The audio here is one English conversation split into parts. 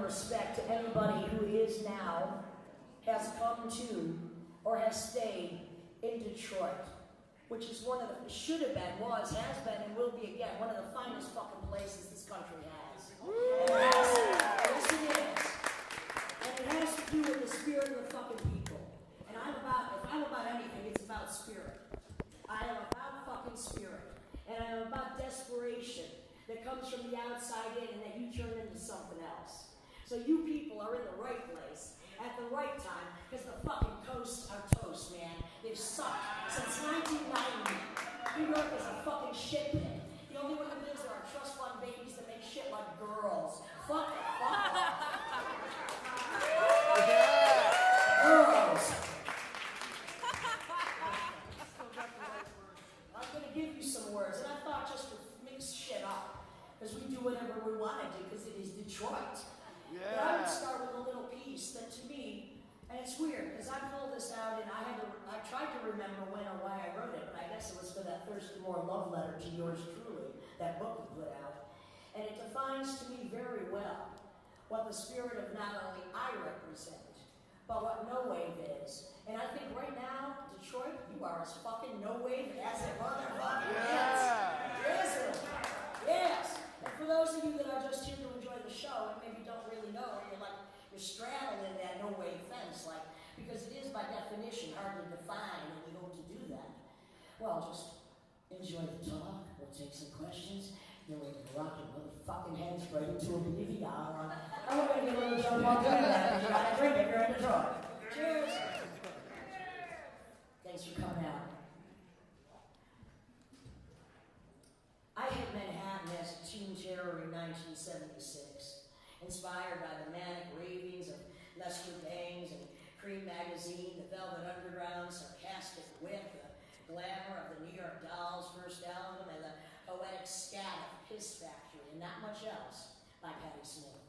respect to anybody who is now, has come to, or has stayed in Detroit, which is one of the, should have been, was, has been, and will be again, one of the finest fucking places this country has. And it has, yes it is. And it has to do with the spirit of the fucking people. And if I'm about anything, it's about spirit. I am about fucking spirit. And I'm about desperation that comes from the outside in and that you turn into something else. So you people are in the right place at the right time, because the fucking coasts are toast, man. They've sucked since 1990. New York is a fucking shit pit. The only one that lives there are trust fund babies that make shit like girls. Fuck it, fuck off. Girls. I'm gonna give you some words, and I thought just to mix shit up, because we do whatever we want to do, because it is Detroit. Yeah. But I would start with a little piece that to me, and it's weird, because I pulled this out and I tried to remember when or why I wrote it, but I guess it was for that Thirsty More love letter to yours truly, that book we put out. And it defines to me very well what the spirit of not only I represent, but what no wave is. And I think right now, Detroit, you are as fucking no wave as it motherfucking gets. Weasel. Yes. And for those of you that are just here to enjoy the show and maybe don't really know, you're straddling that no wave fence, because it is by definition hard to define, and we hope to do that. Well, just enjoy the talk. We'll take some questions. Then we can rock your motherfucking heads right into a BVR. I'm going to get a little jump on that. You got to drink if you're in the truck. Cheers. Thanks for coming out. I hit Manhattan as a teen terror in 1976, inspired by the manic ravings of Lester Bangs and Cream Magazine, the Velvet Underground, sarcastic wit, the glamour of the New York Dolls' first album, and the poetic scat of Piss Factory, and not much else by Patti Smith.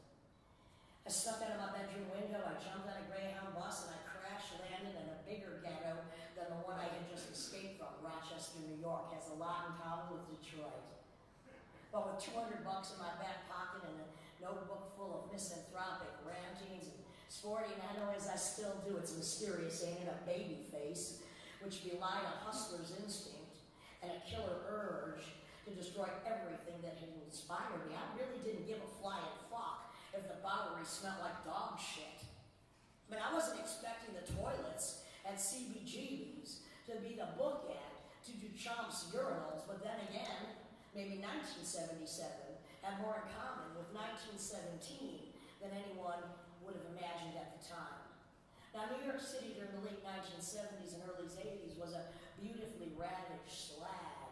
I stuck out of my bedroom window, I jumped on a Greyhound bus, and I crash-landed in a bigger ghetto than the one I had just escaped from. Rochester, New York has a lot in common with Detroit. But with $200 in my back pocket and a notebook full of misanthropic rantings and sporting as I still do, it's mysterious, ain't it, a baby face, which belied a hustler's instinct and a killer urge to destroy everything that had inspired me. I really didn't give a flying fuck if the Bowery smelled like dog shit. I mean, I wasn't expecting the toilets at CBGB's to be the bookend to Duchamp's urinals, but then again, maybe 1977 had more in common with 1917 than anyone would have imagined at the time. Now, New York City during the late 1970s and early 80s was a beautifully ravaged slag,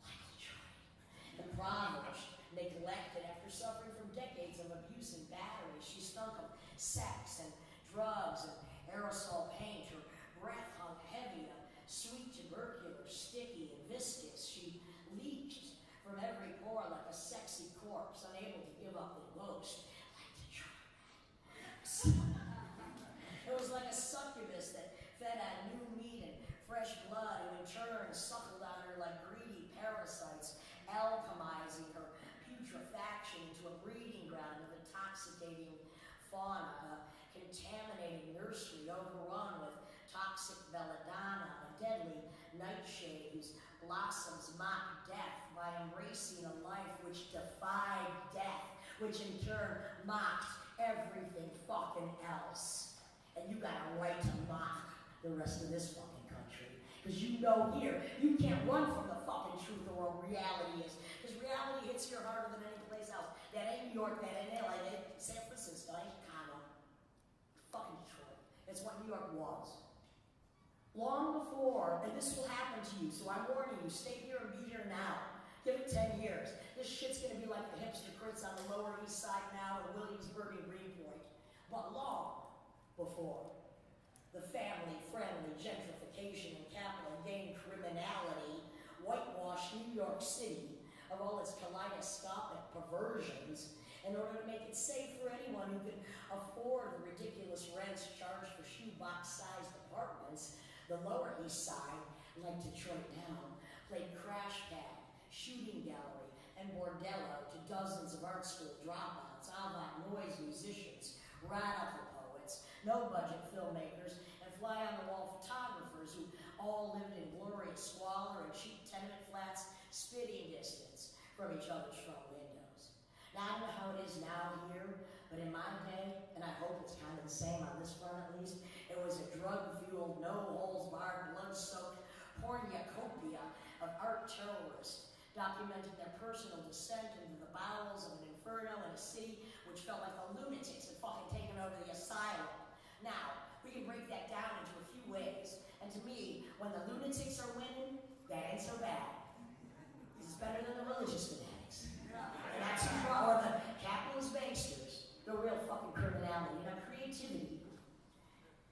like Detroit, impoverished, neglected. After suffering from decades of abuse and battery, she stunk of sex and drugs and aerosol paint. Her breath hung heavy, sweet, tubercular, sticky, and viscous. She leached from every pore like a sexy corpse, unable to give up the ghost, like Detroit. It was like a succubus that fed on new meat and fresh blood, who in turn suckled on her like greedy parasites, alchemizing her putrefaction into a breeding ground of intoxicating fauna, a contaminating nursery overrun with toxic belladonna, a deadly nightshade whose blossoms mock death by embracing a life which defied death, which in turn mocked everything fucking else. And you got a right to mock the rest of this fucking country. Because you know here, you can't run from the fucking truth or what reality is. Because reality hits here harder than any place else. That ain't New York, that ain't LA, that ain't San Francisco, that ain't Chicago. Fucking Detroit. It's what New York was. Long before, and this will happen to you, so I'm warning you, stay here and be here now. Give it 10 years. This shit's gonna be like the hipster crits on the Lower East Side now in Williamsburg and Greenpoint. But long before the family-friendly gentrification and capital gain criminality whitewashed New York City of all its kaleidoscopic perversions in order to make it safe for anyone who could afford the ridiculous rents charged for shoebox-sized apartments. The Lower East Side, like Detroit now, played crash pad, shooting gallery, and bordello to dozens of art school dropouts. avant noise musicians, radical poets, no-budget filmmakers, and fly-on-the-wall photographers who all lived in glorious squalor and cheap tenement flats spitting distance from each other's front windows. Now, I don't know how it is now here, but in my day, and I hope it's kind of the same on this front at least, it was a drug-fueled, no-holes-barred, blood-soaked cornucopia of art terrorists documenting their personal descent into the bowels of an inferno in a city which felt like the lunatics had fucking taken over the asylum. Now, we can break that down into a few ways, and to me, when the lunatics are winning, that ain't so bad. This is better than the religious fanatics. And that's or the capitalist banksters, the real fucking criminality. You know,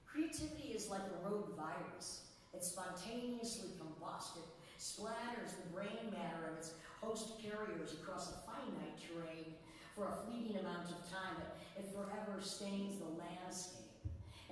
creativity is like a rogue virus. It spontaneously combusts. It splatters the brain matter of its host carriers across a finite terrain for a fleeting amount of time, but it forever stains the landscape.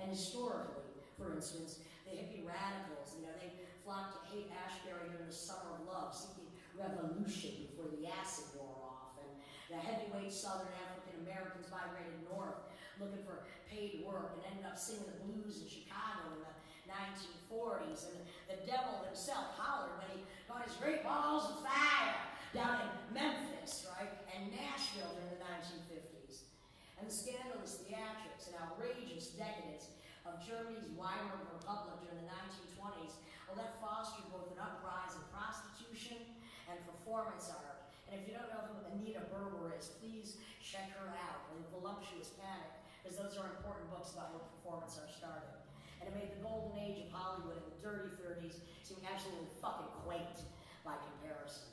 And historically, for instance, the hippie radicals, they flocked to hate Ashbury during the Summer of Love, seeking revolution before the acid wore off. And the heavyweight Southern African Americans migrated north looking for paid work and ended up singing the blues in Chicago in the 1940s. And the devil himself hollered when he got his great balls of fire down in Memphis, right, and Nashville during the 1950s. And the scandalous theatrics and outrageous decadence of Germany's Weimar Republic during the 1920s, well, that fostered both an uprising in prostitution and performance art. And if you don't know who Anita Berber is, please check her out, The Voluptuous Panic, because those are important books about how performance art started. And it made the golden age of Hollywood in the dirty 30s seem absolutely fucking quaint by comparison.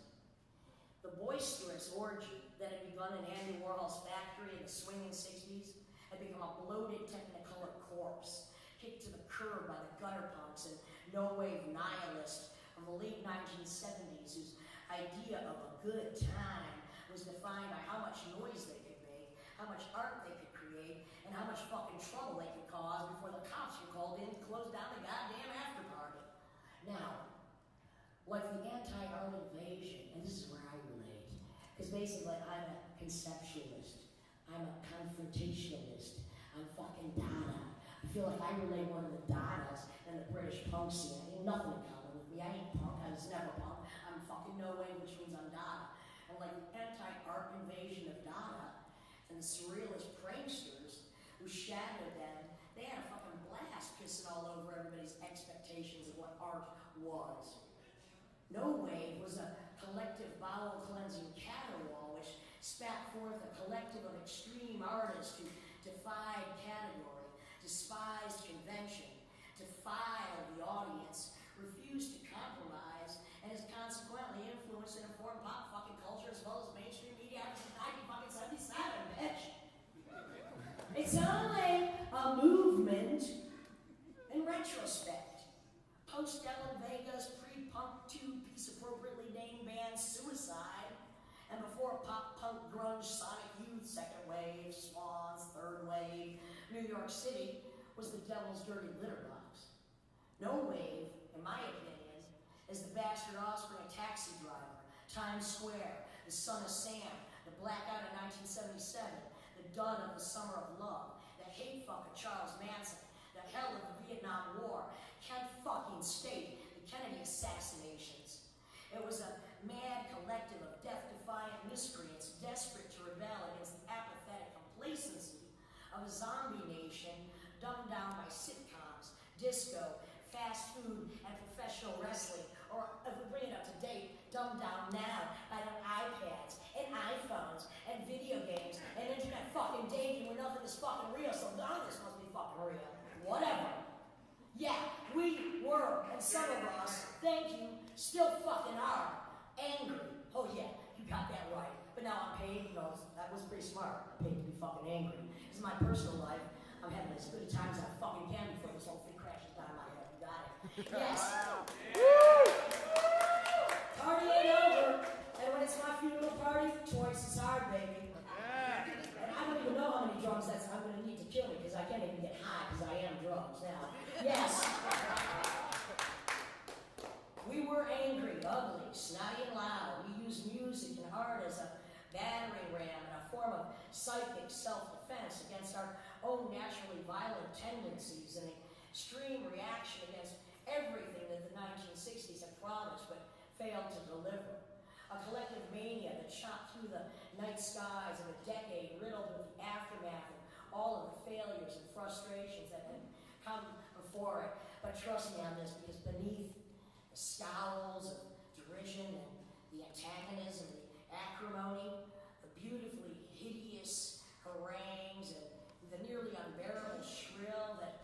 The boisterous orgy that had begun in Andy Warhol's factory in the swinging 60s had become a bloated Technicolor corpse, kicked to the curb by the gutter punks and no-wave nihilists from the late 1970s whose idea of a good time was defined by how much noise they could make, how much art they could create, and how much fucking trouble they could cause before the cops were called in to close down the goddamn after party. Now, like the anti-art invasion, and this is where I relate, because basically I'm a conceptualist, I'm a confrontationalist, I'm fucking Dada. I feel like I relate one of the Dadas in the British punk scene. Ain't nothing in common with me. I ain't punk, I was never punk. I'm fucking no way, which means I'm Dada. And like the anti-art invasion of Dada and the surrealist pranksters who shadowed them, they had a fucking blast pissing all over everybody's expectations of what art was. No Wave was a collective bowel-cleansing caterwaul which spat forth a collective of extreme artists who defied category, despised convention, defiled the audience, refused to compromise, and has consequently influenced and informed pop fucking culture as well as mainstream media ever since 1977, bitch. It's only a movement in retrospect. Post-Ellen Vega's pre-punk two-piece appropriately named band Suicide, and before pop-punk grunge Sonic Youth, second wave, Swans, third wave, New York City was the devil's dirty litter box. No Wave, in my opinion, is the bastard offspring of Taxi Driver, Times Square, The Son of Sam, the blackout in 1977, the dud of the Summer of Love, the hate fuck of Charles Manson, the hell of the Vietnam War, Kent fucking State, the Kennedy assassinations. It was a mad collective of death-defying miscreants desperate to rebel against the apathetic complacency of a zombie nation dumbed down by sitcoms, disco, fast food, and professional wrestling, or if we bring it up to date, dumbed down now by their iPads and iPhones and video games and internet fucking dating where nothing is fucking real, so none of this must be fucking real. Whatever. Yeah, we were, and some of us, thank you, still fucking are, angry. Oh yeah, you got that right. But now I'm paid, that was pretty smart. I'm paid to be fucking angry. This is my personal life. I'm having as good a time as I fucking can before this whole thing crashes down my head. You got it. Yes. Woo! Party ain't over. And when it's my funeral party, twice as hard, baby. And I don't even know how many drugs I'm going to need to kill me because I can't even get high because I am drugs now. Yes. We were angry, ugly, snotty, and loud. We used music and art as a battering ram, and a form of psychic self-defense against our own naturally violent tendencies and extreme reaction against everything that the 1960s had promised but failed to deliver. A collective mania that shot through the night skies of a decade riddled with the aftermath of all of the failures and frustrations that had come before it. But trust me on this, because beneath the scowls of derision and the antagonism, the acrimony, the beautifully hideous harangues, and the nearly unbearable shrill, that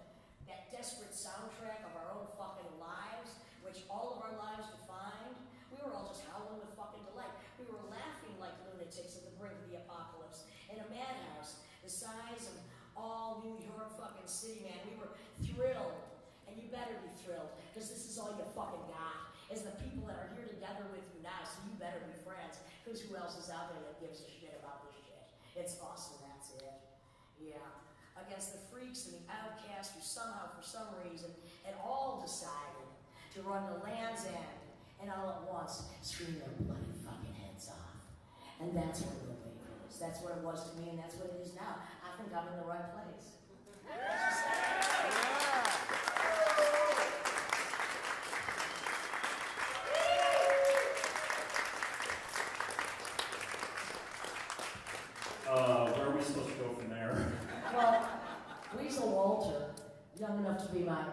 desperate soundtrack of our own fucking lives, which all of our lives defined, we were all just howling with fucking delight. We were laughing like lunatics at the brink of the apocalypse in a madhouse the size of all New York fucking city, man. We were thrilled, and you better be thrilled, because this is all you fucking got, is the people that are here together with you now, so you better be friends, because who else is out there that gives a shit about this shit? It's us, and that's it. Yeah. Against the freaks and the outcasts who somehow, for some reason, had all decided to run to Land's End and all at once scream their bloody fucking heads off. And that's what the labor is. That's what it was to me, and that's what it is now. I think I'm in the right place. Where are we supposed to go from there? Well, Weasel Walter, young enough to be my